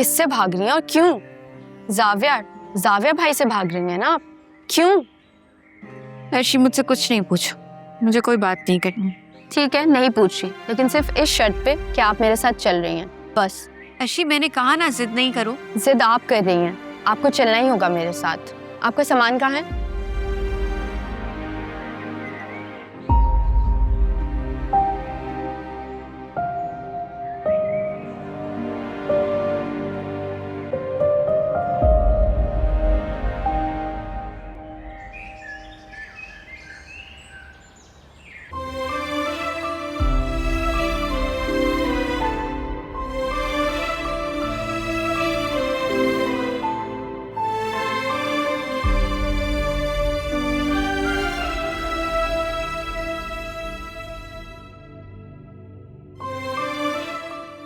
किससे भाग रही हैं और क्यों? जाविया भाई से भाग रही हैं ना आप? क्यों? अर्शी मुझसे कुछ नहीं पूछो, मुझे कोई बात नहीं करनी। ठीक है, नहीं पूछ रही, लेकिन सिर्फ इस शर्त पे कि आप मेरे साथ चल रही हैं, बस। अर्शी मैंने कहा ना जिद नहीं करो। जिद आप कर रही हैं, आपको चलना ही होगा मेरे साथ। आपका सामान कहाँ है?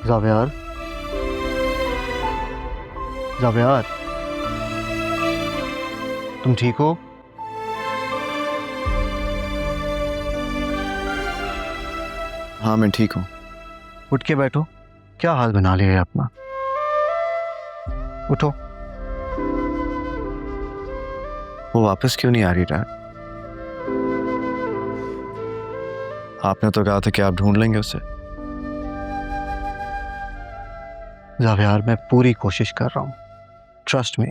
जावियार, जावियार, तुम ठीक हो? हाँ मैं ठीक हूँ। उठ के बैठो, क्या हाल बना लिया है अपना? उठो। वो वापस क्यों नहीं आ रही डैड? आपने तो कहा था कि आप ढूंढ लेंगे उसे। जावियार, मैं पूरी कोशिश कर रहा हूँ, ट्रस्ट मी।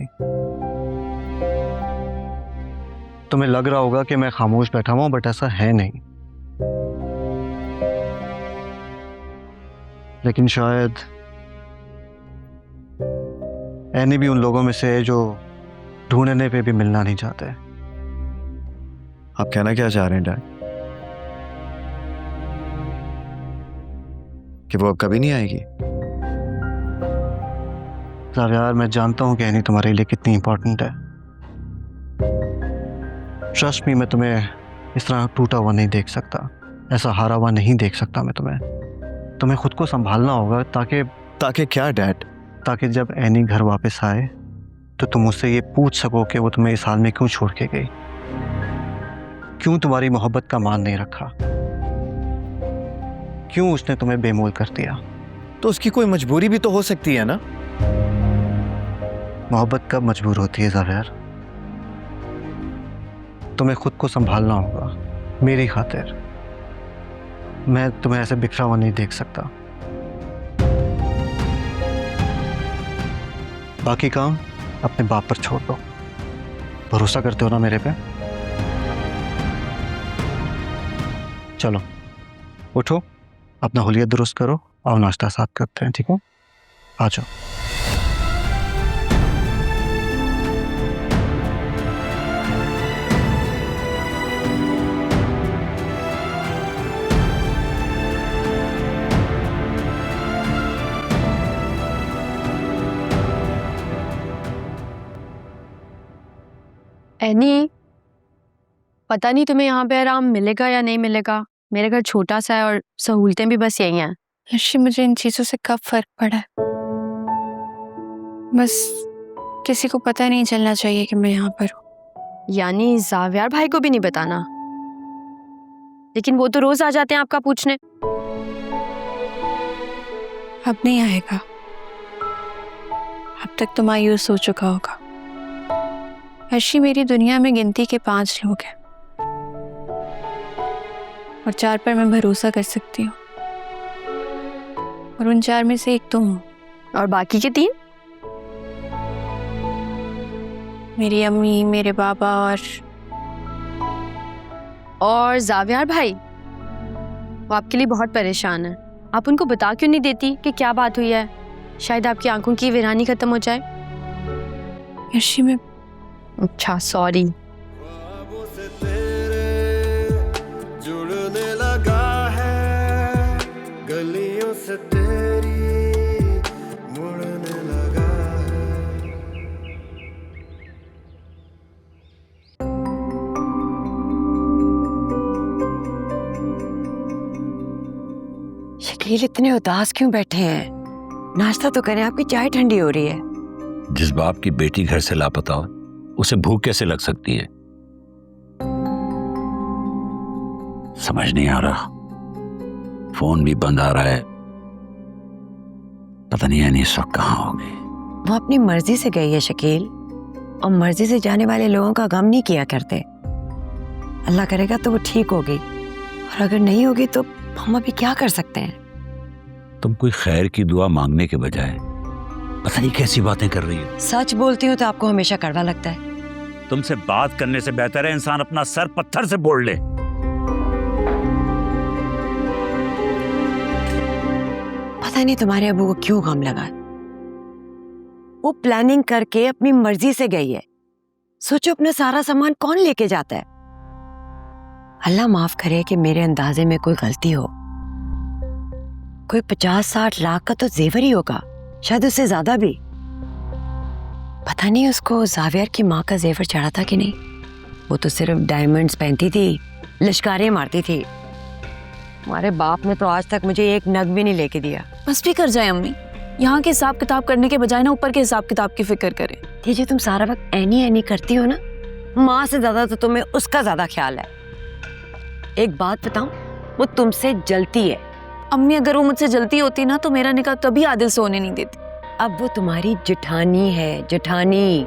तुम्हें लग रहा होगा कि मैं खामोश बैठा हुआ हूं, बट ऐसा है नहीं। लेकिन शायद एनी भी उन लोगों में से है जो ढूंढने पे भी मिलना नहीं चाहते। आप कहना क्या चाह रहे हैं डैड? कि वो अब कभी नहीं आएगी? जावियार, मैं जानता हूं कि एनी तुम्हारे लिए कितनी इंपॉर्टेंट है। ट्रस्ट मी, मैं तुम्हें इस तरह टूटा हुआ नहीं देख सकता, ऐसा हारा हुआ नहीं देख सकता मैं तुम्हें खुद को संभालना होगा ताकि क्या डैड? ताकि जब एनी घर वापस आए तो तुम उससे ये पूछ सको कि वो तुम्हें इस हाल में क्यों छोड़ के गई, क्यों तुम्हारी मोहब्बत का मान नहीं रखा, क्यों उसने तुम्हें बेमोल कर दिया। तो उसकी कोई मजबूरी भी तो हो सकती है ना? मोहब्बत कब मजबूर होती है जावियार? तुम्हें खुद को संभालना होगा मेरी खातिर। मैं तुम्हें ऐसे बिखरा हुआ नहीं देख सकता। बाकी काम अपने बाप पर छोड़ दो। भरोसा करते हो ना मेरे पे? चलो उठो, अपना हुलिया दुरुस्त करो, और नाश्ता साथ करते हैं, ठीक है? आ जाओ। एनी, पता नहीं तुम्हें यहाँ पे आराम मिलेगा या नहीं मिलेगा। मेरे घर छोटा सा है और सहूलतें भी बस यही हैं। अर्शी मुझे इन चीजों से कब फर्क पड़ा है? बस किसी को पता नहीं चलना चाहिए कि मैं यहाँ पर हूँ। यानी जावियार भाई को भी नहीं बताना? लेकिन वो तो रोज आ जाते हैं आपका पूछने। अब नहीं आएगा, अब तक तो मायूस हो चुका होगा। अर्शी, मेरी दुनिया में गिनती के 5 लोग हैं और 4 पर मैं भरोसा कर सकती हूँ, और उन 4 में से एक तुम हो। और बाकी के 3? मेरी अम्मी, मेरे बाबा और जावियार भाई। वो आपके लिए बहुत परेशान है। आप उनको बता क्यों नहीं देती कि क्या बात हुई है? शायद आपकी आंखों की वीरानी खत्म हो जाए। अर्शी, मैं अच्छा, सॉरी। जुड़ने लगा है, गलियों से तेरी मुड़ने लगा है। शकील, इतने उदास क्यों बैठे हैं? नाश्ता तो करें, आपकी चाय ठंडी हो रही है। जिस बाप की बेटी घर से लापता हो उसे भूख कैसे लग सकती है? समझ नहीं आ रहा। फोन भी बंद आ रहा है, पता नहीं यानी इस वक्त कहाँ होगी। वो अपनी मर्जी से गई है शकील, और मर्जी से जाने वाले लोगों का गम नहीं किया करते। अल्लाह करेगा तो वो ठीक होगी, और अगर नहीं होगी तो हम अभी क्या कर सकते हैं। तुम कोई खैर की दुआ मांगने के बजाय पता नहीं कैसी बातें कर रही हो। सच बोलती हूँ तो आपको हमेशा कड़वा लगता है। तुमसे बात करने से बेहतर है इंसान अपना सर पत्थर से बोल ले। पता नहीं तुम्हारे अबू को क्यों गम लगा। वो प्लानिंग करके अपनी मर्जी से गई है। सोचो अपना सारा सामान कौन लेके जाता है। अल्लाह माफ करे कि मेरे अंदाजे में कोई गलती हो। कोई 50-60 लाख का तो जेवर ही होगा, शायद उससे ज्यादा भी। पता नहीं उसको जावियर की माँ का जेवर चढ़ा था कि नहीं। वो तो सिर्फ डायमंड्स पहनती थी, लिश्कारे मारती थी। हमारे बाप ने तो आज तक मुझे एक नग भी नहीं लेके दिया। बस भी कर जाए अम्मी, यहाँ के हिसाब किताब करने के बजाय ना ऊपर के हिसाब किताब की फिक्र करें। ये जो तुम सारा वक्त ऐनी ऐनी करती हो ना, माँ से ज्यादा तो तुम्हें उसका ज्यादा ख्याल है। एक बात बताऊं, वो तुमसे जलती है। अम्मी अगर वो मुझसे जलती होती ना तो मेरा निकाह कभी आदिल से होने नहीं देती। अब वो तुम्हारी जेठानी है, जेठानी।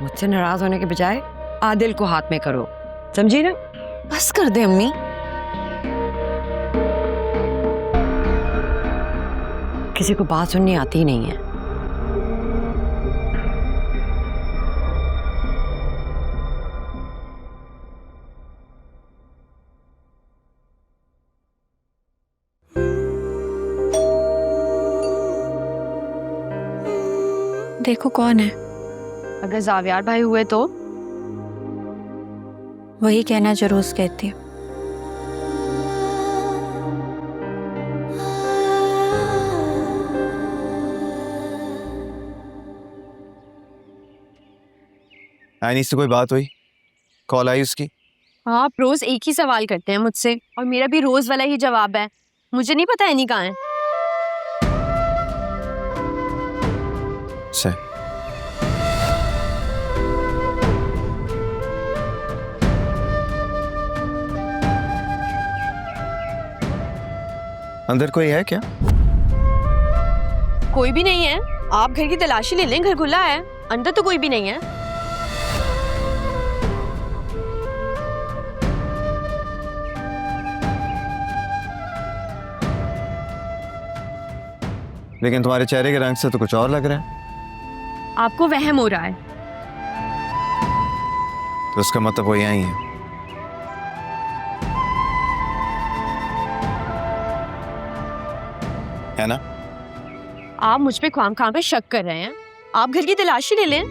मुझसे नाराज होने के बजाय आदिल को हाथ में करो, समझी ना। बस कर दे अम्मी। किसी को बात सुननी आती ही नहीं है। देखो कौन है। अगर जावियार भाई हुए तो? वही कहना जो रोज कहती है। आईनी से कोई बात हुई? कॉल आई उसकी? हाँ, आप रोज एक ही सवाल करते हैं मुझसे और मेरा भी रोज वाला ही जवाब है। मुझे नहीं पता एनी कहाँ है। सही। अंदर कोई है क्या? कोई भी नहीं है। आप घर की तलाशी ले लें, घर खुला है, अंदर तो कोई भी नहीं है। लेकिन तुम्हारे चेहरे के रंग से तो कुछ और लग रहा है। आपको वहम हो रहा है। तो उसका मतलब वो यही है। है ना? आप मुझ पे ख्वाम पे शक कर रहे हैं। आप घर की तलाशी ले लें।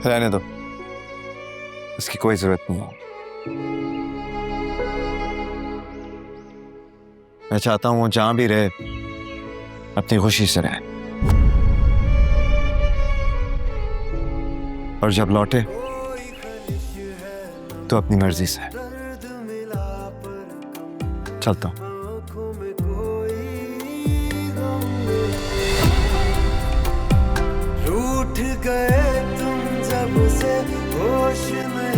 रहने दो, इसकी कोई जरूरत नहीं है। मैं चाहता हूं वो जहां भी रहे अपनी खुशी से रहे, और जब लौटे तो अपनी मर्जी से। चलता हूं। रूठ गए तुम जब से होश नहीं।